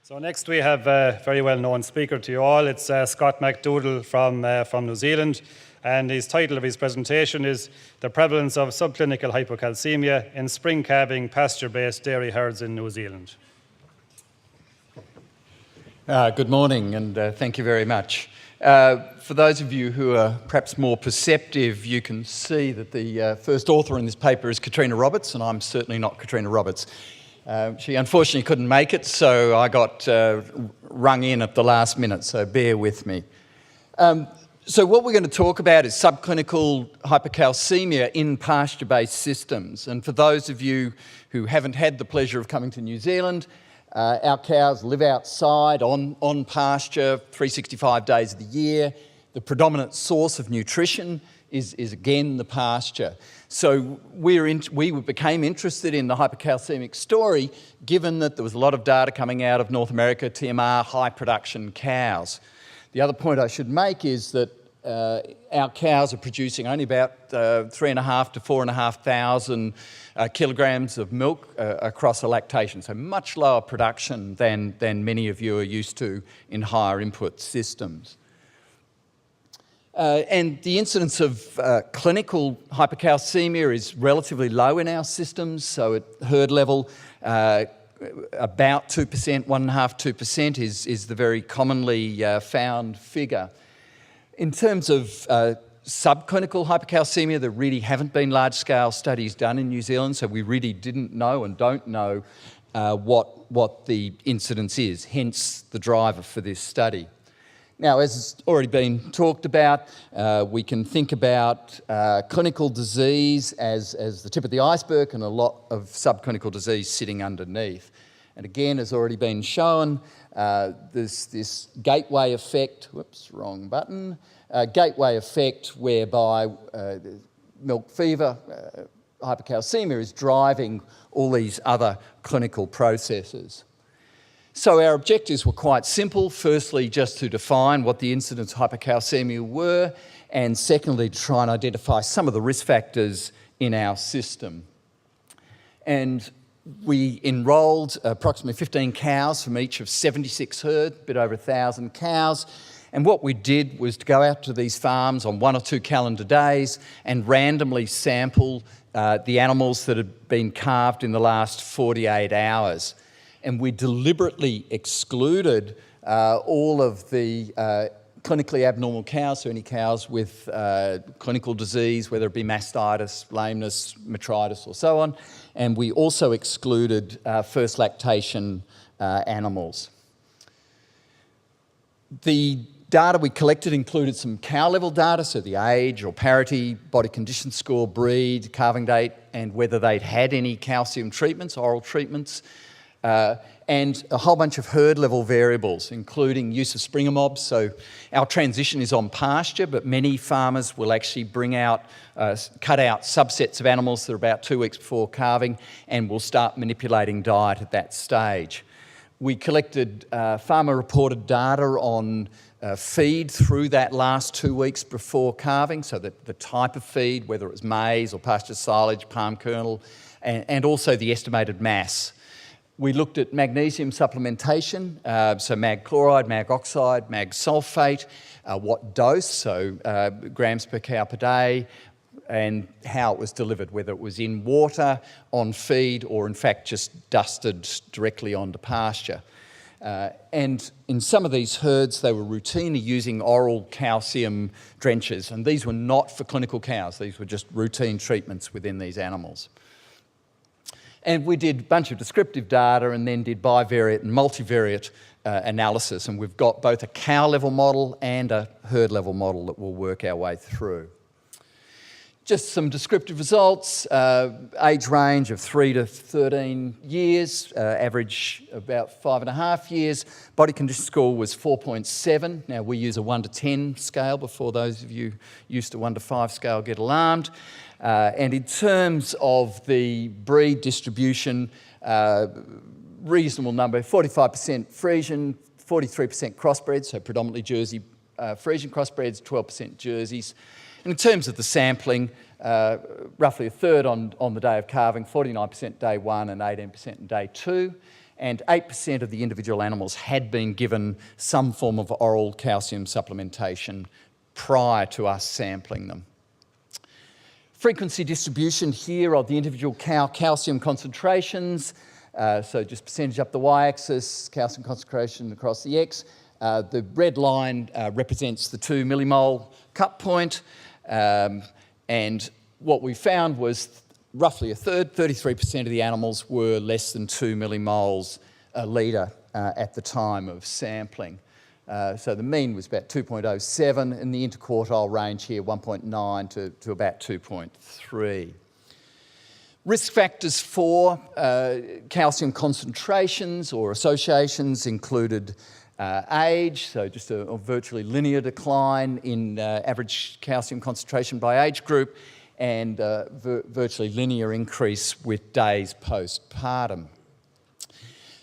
So next we have a very well-known speaker to you all. It's Scott McDougall from New Zealand, and his title of his presentation is The Prevalence of Subclinical Hypocalcaemia in Spring-calving Pasture-based Dairy Herds in New Zealand. Good morning, and thank you very much. For those of you who are perhaps more perceptive, you can see that the first author in this paper is Katrina Roberts, and I'm certainly not Katrina Roberts. She unfortunately couldn't make it, so I got rung in at the last minute, so bear with me. So what we're going to talk about is subclinical hypocalcaemia in pasture-based systems. And for those of you who haven't had the pleasure of coming to New Zealand, our cows live outside on pasture 365 days of the year. The predominant source of nutrition is again the pasture. So we became interested in the hypocalcaemic story given that there was a lot of data coming out of North America, TMR, high production cows. The other point I should make is that our cows are producing only about 3,500 to 4,500 kilograms of milk across a lactation, so much lower production than many of you are used to in higher input systems. And the incidence of clinical hypocalcaemia is relatively low in our systems, so at herd level, about 2%, 1.5–2% is the very commonly found figure. In terms of subclinical hypocalcaemia, there really haven't been large-scale studies done in New Zealand, so we really didn't know and don't know what the incidence is, hence the driver for this study. Now, as has already been talked about, we can think about clinical disease as the tip of the iceberg and a lot of subclinical disease sitting underneath. And again, as already been shown, there's this gateway effect, whoops, wrong button, gateway effect whereby milk fever, hypocalcaemia is driving all these other clinical processes. So our objectives were quite simple. Firstly, just to define what the incidence of hypocalcaemia were, and secondly, to try and identify some of the risk factors in our system. And we enrolled approximately 15 cows from each of 76 herds, a bit over 1,000 cows. And what we did was to go out to these farms on 1 or 2 calendar days and randomly sample the animals that had been calved in the last 48 hours. And we deliberately excluded all of the clinically abnormal cows, so any cows with clinical disease, whether it be mastitis, lameness, metritis, or so on. And we also excluded first lactation animals. The data we collected included some cow-level data, so the age or parity, body condition score, breed, calving date, and whether they'd had any calcium treatments, oral treatments. And a whole bunch of herd-level variables, including use of springer mobs. So our transition is on pasture, but many farmers will actually bring out, cut out subsets of animals that are about 2 weeks before calving, and will start manipulating diet at that stage. We collected farmer-reported data on feed through that last 2 weeks before calving, so that the type of feed, whether it was maize or pasture silage, palm kernel, and also the estimated mass. We looked at magnesium supplementation, so mag chloride, mag oxide, mag sulfate, what dose, so grams per cow per day, and how it was delivered, whether it was in water, on feed, or in fact just dusted directly onto pasture. And in some of these herds, they were routinely using oral calcium drenches, and these were not for clinical cows, these were just routine treatments within these animals. And we did a bunch of descriptive data and then did bivariate and multivariate analysis. And we've got both a cow-level model and a herd-level model that we'll work our way through. Just some descriptive results, age range of 3 to 13 years, average about 5.5 years. Body condition score was 4.7. Now we use a 1 to 10 scale before those of you used to 1 to 5 scale get alarmed. And in terms of the breed distribution, reasonable number, 45% Friesian, 43% crossbred, so predominantly Jersey Friesian crossbreds, 12% Jerseys. And in terms of the sampling, roughly a third on the day of calving, 49% day 1 and 18% in day 2. and 8% of the individual animals had been given some form of oral calcium supplementation prior to us sampling them. Frequency distribution here of the individual cow calcium concentrations, so just percentage up the y-axis, calcium concentration across the x. The red line represents the 2 millimole cut point, and what we found was roughly a third, 33% of the animals were less than 2 millimoles a litre at the time of sampling. So the mean was about 2.07, and the interquartile range here 1.9 to about 2.3. Risk factors for calcium concentrations or associations included age, so just a virtually linear decline in average calcium concentration by age group, and virtually linear increase with days postpartum.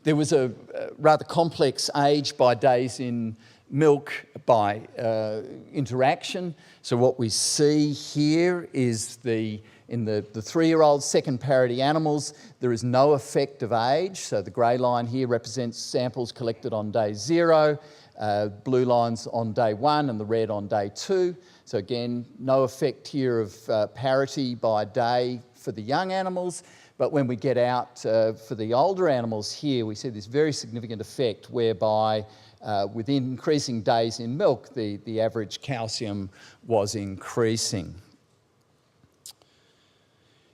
There was a rather complex age by days in milk by interaction. So what we see here is in the 3-year-old second parity animals, there is no effect of age. So the grey line here represents samples collected on day 0, blue lines on day 1 and the red on day 2. So again, no effect here of parity by day for the young animals. But when we get out for the older animals here, we see this very significant effect whereby with increasing days in milk, the average calcium was increasing.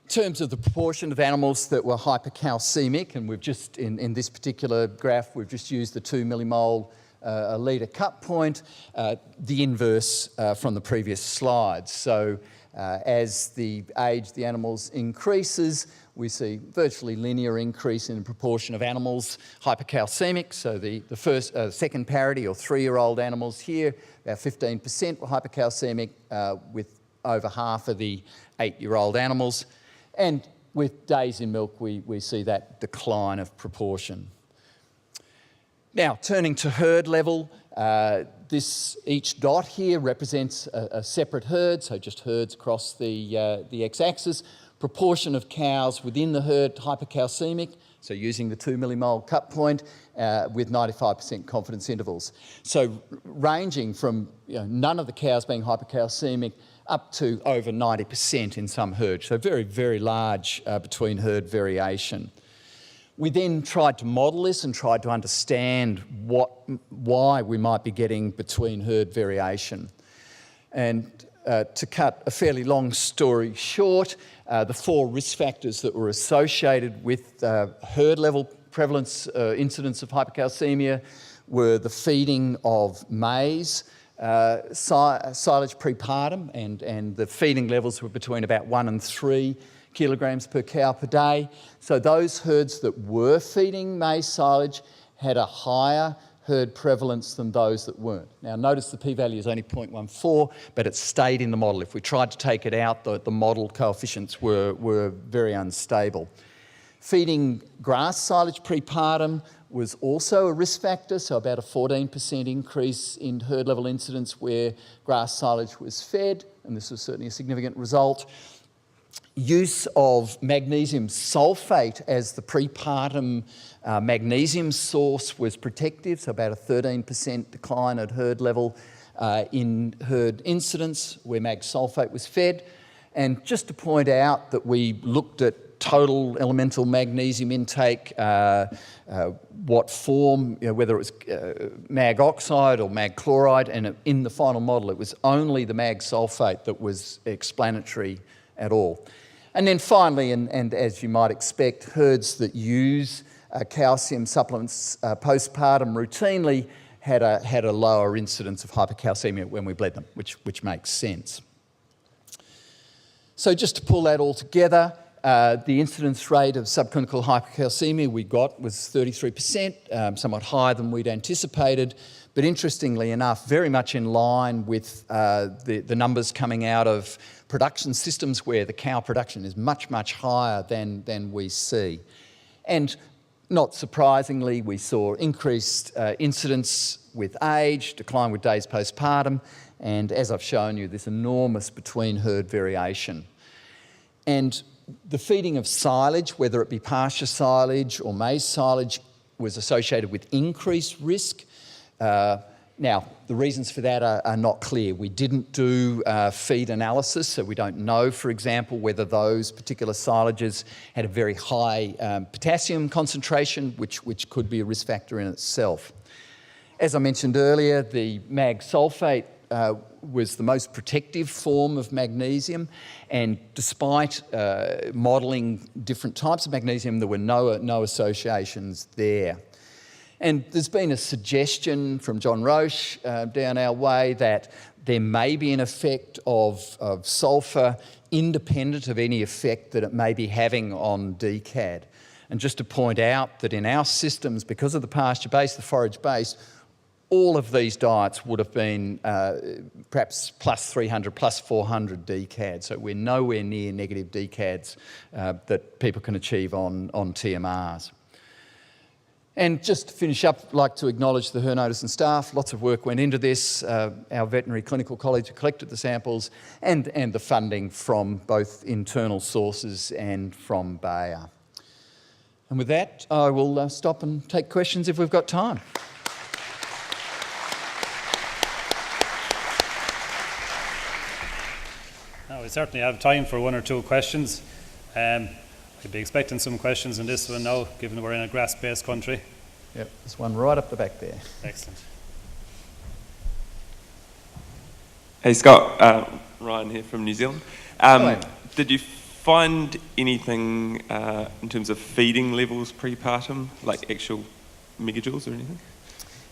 In terms of the proportion of animals that were hypocalcemic, and we've just, in this particular graph, we've just used the 2 millimole a litre cut point, the inverse from the previous slides. So as the age of the animals increases, we see virtually linear increase in the proportion of animals hypocalcemic. So the second parity or 3-year-old animals here, about 15% were hypocalcemic, with over half of the 8-year-old animals. And with days in milk, we see that decline of proportion. Now, turning to herd level, each dot here represents a separate herd, so just herds across the x-axis. Proportion of cows within the herd hypocalcemic, so using the 2 millimole cut point with 95% confidence intervals. So ranging from none of the cows being hypocalcemic up to over 90% in some herds. So very, very large between herd variation. We then tried to model this and tried to understand why we might be getting between herd variation. And to cut a fairly long story short, the 4 risk factors that were associated with herd level prevalence incidence of hypocalcemia were the feeding of maize, silage prepartum, and the feeding levels were between about 1 and 3 kilograms per cow per day. So those herds that were feeding maize silage had a higher herd prevalence than those that weren't. Now notice the p-value is only 0.14, but it stayed in the model. If we tried to take it out, the model coefficients were very unstable. Feeding grass silage prepartum was also a risk factor, so about a 14% increase in herd level incidence where grass silage was fed, and this was certainly a significant result. Use of magnesium sulfate as the prepartum magnesium source was protective, so about a 13% decline at herd level in herd incidence where mag sulfate was fed. And just to point out that we looked at total elemental magnesium intake, what form, whether it was mag oxide or mag chloride, and in the final model it was only the mag sulfate that was explanatory at all. And then finally, and as you might expect, herds that use calcium supplements postpartum routinely had a lower incidence of hypocalcemia when we bled them, which makes sense. So just to pull that all together, the incidence rate of subclinical hypocalcemia we got was 33%, somewhat higher than we'd anticipated, but interestingly enough, very much in line with the numbers coming out of production systems where the cow production is much, much higher than we see. And not surprisingly, we saw increased incidence with age, decline with days postpartum, and as I've shown you, this enormous between herd variation. And the feeding of silage, whether it be pasture silage or maize silage, was associated with increased risk. Now, the reasons for that are not clear. We didn't do feed analysis, so we don't know, for example, whether those particular silages had a very high potassium concentration, which could be a risk factor in itself. As I mentioned earlier, the mag sulfate was the most protective form of magnesium, and despite modelling different types of magnesium, there were no associations there. And there's been a suggestion from John Roche down our way that there may be an effect of sulphur independent of any effect that it may be having on DCAD. And just to point out that in our systems, because of the pasture-based, the forage-based, all of these diets would have been perhaps plus 300, plus 400 DCAD. So we're nowhere near negative DCADs that people can achieve on TMRs. And just to finish up, I'd like to acknowledge the Hernotis and staff. Lots of work went into this. Our veterinary clinical college who collected the samples, and the funding from both internal sources and from Bayer. And with that, I will stop and take questions if we've got time. Now, we certainly have time for one or two questions. I'd be expecting some questions in this one now, given we're in a grass-based country. Yep, there's one right up the back there. Excellent. Hey Scott, Ryan here from New Zealand. Did you find anything in terms of feeding levels prepartum, like actual megajoules or anything?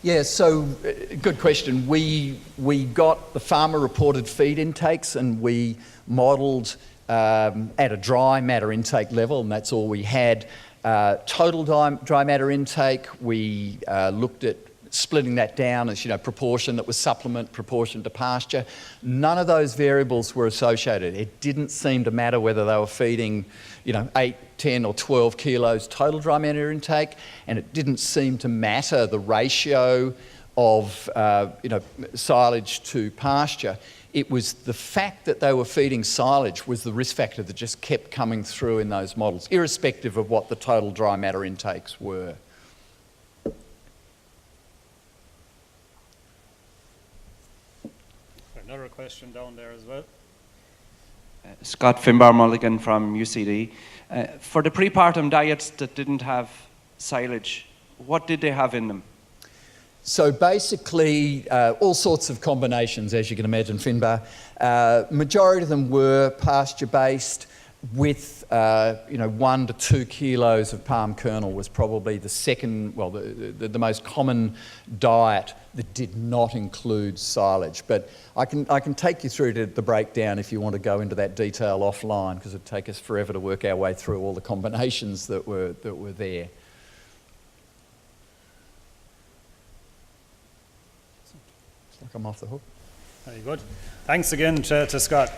Yeah, so good question. We got the farmer-reported feed intakes, and we modelled at a dry matter intake level, and that's all we had. Total dry matter intake, we looked at splitting that down as, proportion that was supplement, proportion to pasture. None of those variables were associated. It didn't seem to matter whether they were feeding, 8, 10 or 12 kilos total dry matter intake, and it didn't seem to matter the ratio of, silage to pasture. It was the fact that they were feeding silage was the risk factor that just kept coming through in those models, irrespective of what the total dry matter intakes were. Another question down there as well. Scott Finbar-Mulligan from UCD. For the prepartum diets that didn't have silage, what did they have in them? So basically, all sorts of combinations, as you can imagine, Finbar. Majority of them were pasture-based with, 1 to 2 kilos of palm kernel was probably the second, well, the most common diet that did not include silage. But I can take you through to the breakdown if you want to go into that detail offline, because it'd take us forever to work our way through all the combinations that were there. Like I'm off the hook. Very good. Thanks again to Scott.